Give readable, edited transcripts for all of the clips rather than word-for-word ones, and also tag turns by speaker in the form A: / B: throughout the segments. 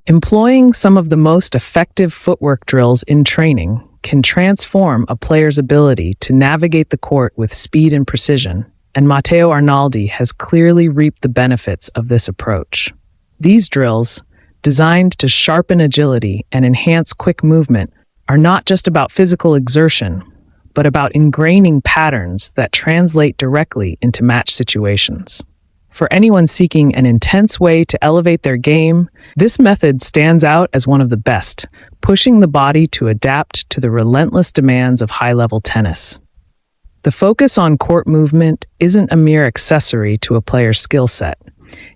A: Employing some of the most effective footwork drills in training can transform a player's ability to navigate the court with speed and precision, and Matteo Arnaldi has clearly reaped the benefits of this approach. These drills, designed to sharpen agility and enhance quick movement, are not just about physical exertion, but about ingraining patterns that translate directly into match situations. For anyone seeking an intense way to elevate their game, this method stands out as one of the best, pushing the body to adapt to the relentless demands of high-level tennis. The focus on court movement isn't a mere accessory to a player's skill set.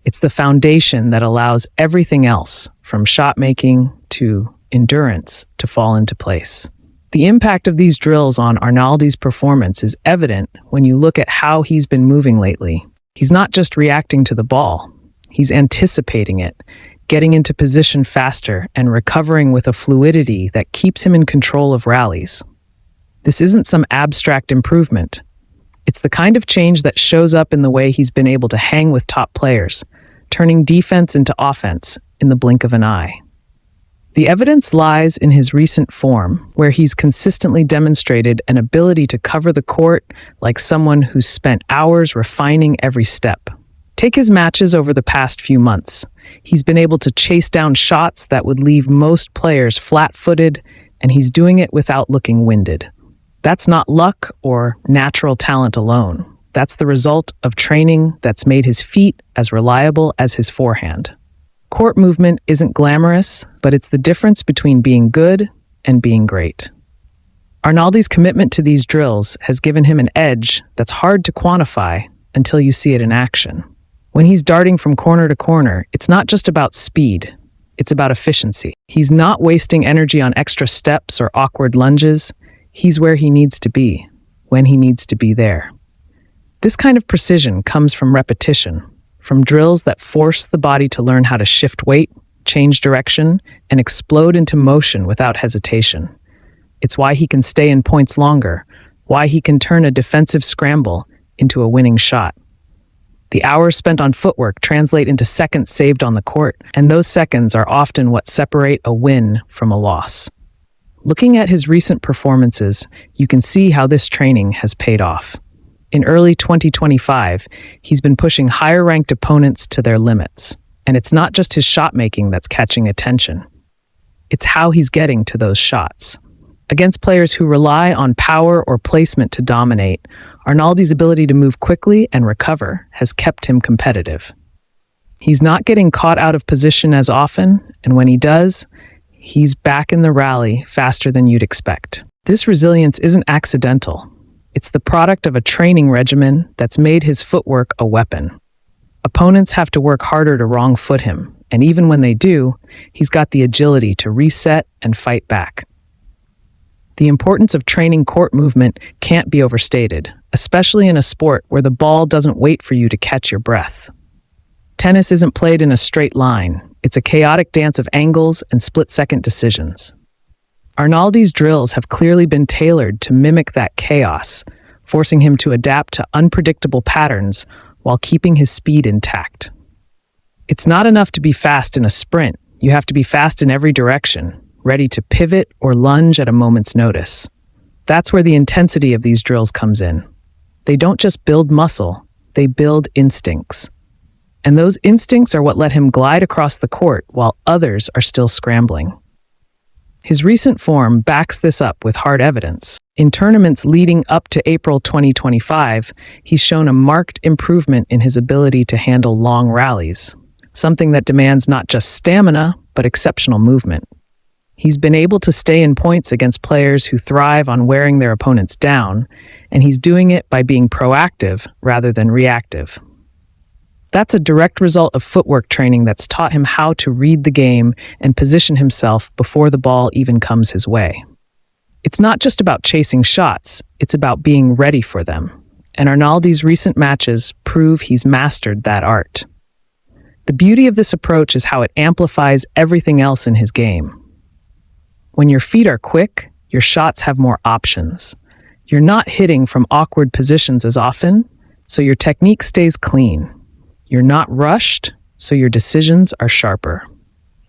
A: It's the foundation that allows everything else, from shot making to endurance, to fall into place. The impact of these drills on Arnaldi's performance is evident when you look at how he's been moving lately. He's not just reacting to the ball, he's anticipating it, getting into position faster and recovering with a fluidity that keeps him in control of rallies. This isn't some abstract improvement. It's the kind of change that shows up in the way he's been able to hang with top players, turning defense into offense in the blink of an eye. The evidence lies in his recent form, where he's consistently demonstrated an ability to cover the court like someone who's spent hours refining every step. Take his matches over the past few months. He's been able to chase down shots that would leave most players flat-footed, and he's doing it without looking winded. That's not luck or natural talent alone. That's the result of training that's made his feet as reliable as his forehand. Court movement isn't glamorous, but it's the difference between being good and being great. Arnaldi's commitment to these drills has given him an edge that's hard to quantify until you see it in action. When he's darting from corner to corner, it's not just about speed, it's about efficiency. He's not wasting energy on extra steps or awkward lunges. He's where he needs to be, when he needs to be there. This kind of precision comes from repetition, from drills that force the body to learn how to shift weight, change direction, and explode into motion without hesitation. It's why he can stay in points longer, why he can turn a defensive scramble into a winning shot. The hours spent on footwork translate into seconds saved on the court, and those seconds are often what separate a win from a loss. Looking at his recent performances, you can see how this training has paid off. In early 2025, he's been pushing higher-ranked opponents to their limits. And it's not just his shot-making that's catching attention. It's how he's getting to those shots. Against players who rely on power or placement to dominate, Arnaldi's ability to move quickly and recover has kept him competitive. He's not getting caught out of position as often, and when he does, he's back in the rally faster than you'd expect. This resilience isn't accidental. It's the product of a training regimen that's made his footwork a weapon. Opponents have to work harder to wrong foot him, and even when they do, he's got the agility to reset and fight back. The importance of training court movement can't be overstated, especially in a sport where the ball doesn't wait for you to catch your breath. Tennis isn't played in a straight line. It's a chaotic dance of angles and split-second decisions. Arnaldi's drills have clearly been tailored to mimic that chaos, forcing him to adapt to unpredictable patterns while keeping his speed intact. It's not enough to be fast in a sprint. You have to be fast in every direction, ready to pivot or lunge at a moment's notice. That's where the intensity of these drills comes in. They don't just build muscle, they build instincts. And those instincts are what let him glide across the court while others are still scrambling. His recent form backs this up with hard evidence. In tournaments leading up to April 2025, he's shown a marked improvement in his ability to handle long rallies, something that demands not just stamina, but exceptional movement. He's been able to stay in points against players who thrive on wearing their opponents down, and he's doing it by being proactive rather than reactive. That's a direct result of footwork training that's taught him how to read the game and position himself before the ball even comes his way. It's not just about chasing shots, it's about being ready for them. And Arnaldi's recent matches prove he's mastered that art. The beauty of this approach is how it amplifies everything else in his game. When your feet are quick, your shots have more options. You're not hitting from awkward positions as often, so your technique stays clean. You're not rushed, so your decisions are sharper.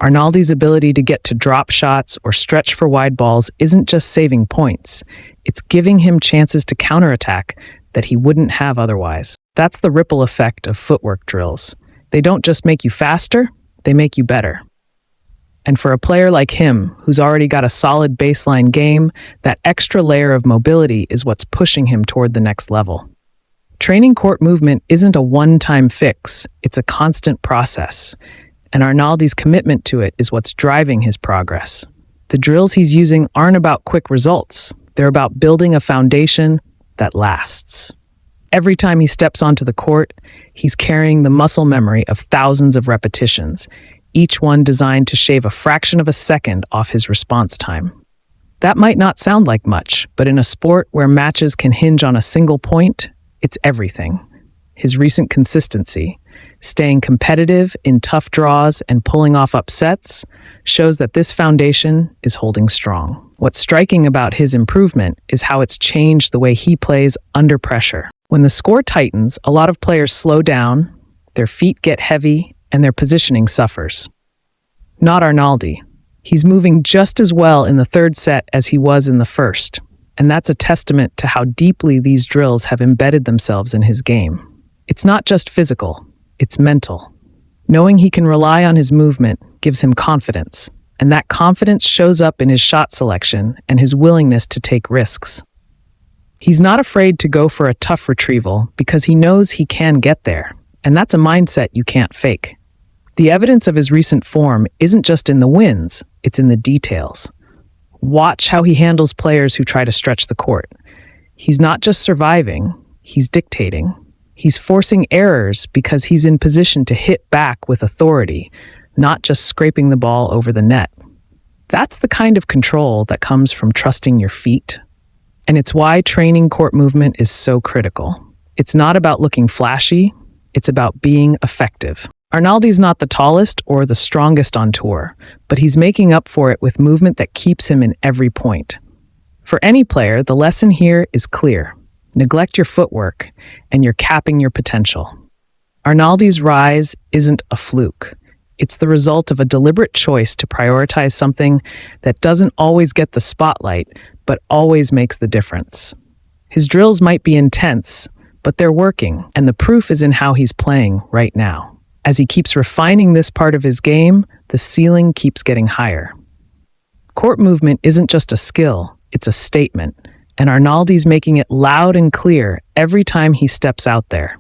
A: Arnaldi's ability to get to drop shots or stretch for wide balls isn't just saving points, it's giving him chances to counterattack that he wouldn't have otherwise. That's the ripple effect of footwork drills. They don't just make you faster, they make you better. And for a player like him, who's already got a solid baseline game, that extra layer of mobility is what's pushing him toward the next level. Training court movement isn't a one-time fix, it's a constant process. And Arnaldi's commitment to it is what's driving his progress. The drills he's using aren't about quick results, they're about building a foundation that lasts. Every time he steps onto the court, he's carrying the muscle memory of thousands of repetitions, each one designed to shave a fraction of a second off his response time. That might not sound like much, but in a sport where matches can hinge on a single point, it's everything. His recent consistency, staying competitive in tough draws and pulling off upsets, shows that this foundation is holding strong. What's striking about his improvement is how it's changed the way he plays under pressure. When the score tightens, a lot of players slow down, their feet get heavy, and their positioning suffers. Not Arnaldi. He's moving just as well in the third set as he was in the first, and that's a testament to how deeply these drills have embedded themselves in his game. It's not just physical, it's mental. Knowing he can rely on his movement gives him confidence, and that confidence shows up in his shot selection and his willingness to take risks. He's not afraid to go for a tough retrieval because he knows he can get there, and that's a mindset you can't fake. The evidence of his recent form isn't just in the wins, it's in the details. Watch how he handles players who try to stretch the court. He's not just surviving, he's dictating. He's forcing errors because he's in position to hit back with authority, not just scraping the ball over the net. That's the kind of control that comes from trusting your feet. And it's why training court movement is so critical. It's not about looking flashy, it's about being effective. Arnaldi's not the tallest or the strongest on tour, but he's making up for it with movement that keeps him in every point. For any player, the lesson here is clear. Neglect your footwork, and you're capping your potential. Arnaldi's rise isn't a fluke. It's the result of a deliberate choice to prioritize something that doesn't always get the spotlight, but always makes the difference. His drills might be intense, but they're working, and the proof is in how he's playing right now. As he keeps refining this part of his game, the ceiling keeps getting higher. Court movement isn't just a skill, it's a statement, and Arnaldi's making it loud and clear every time he steps out there.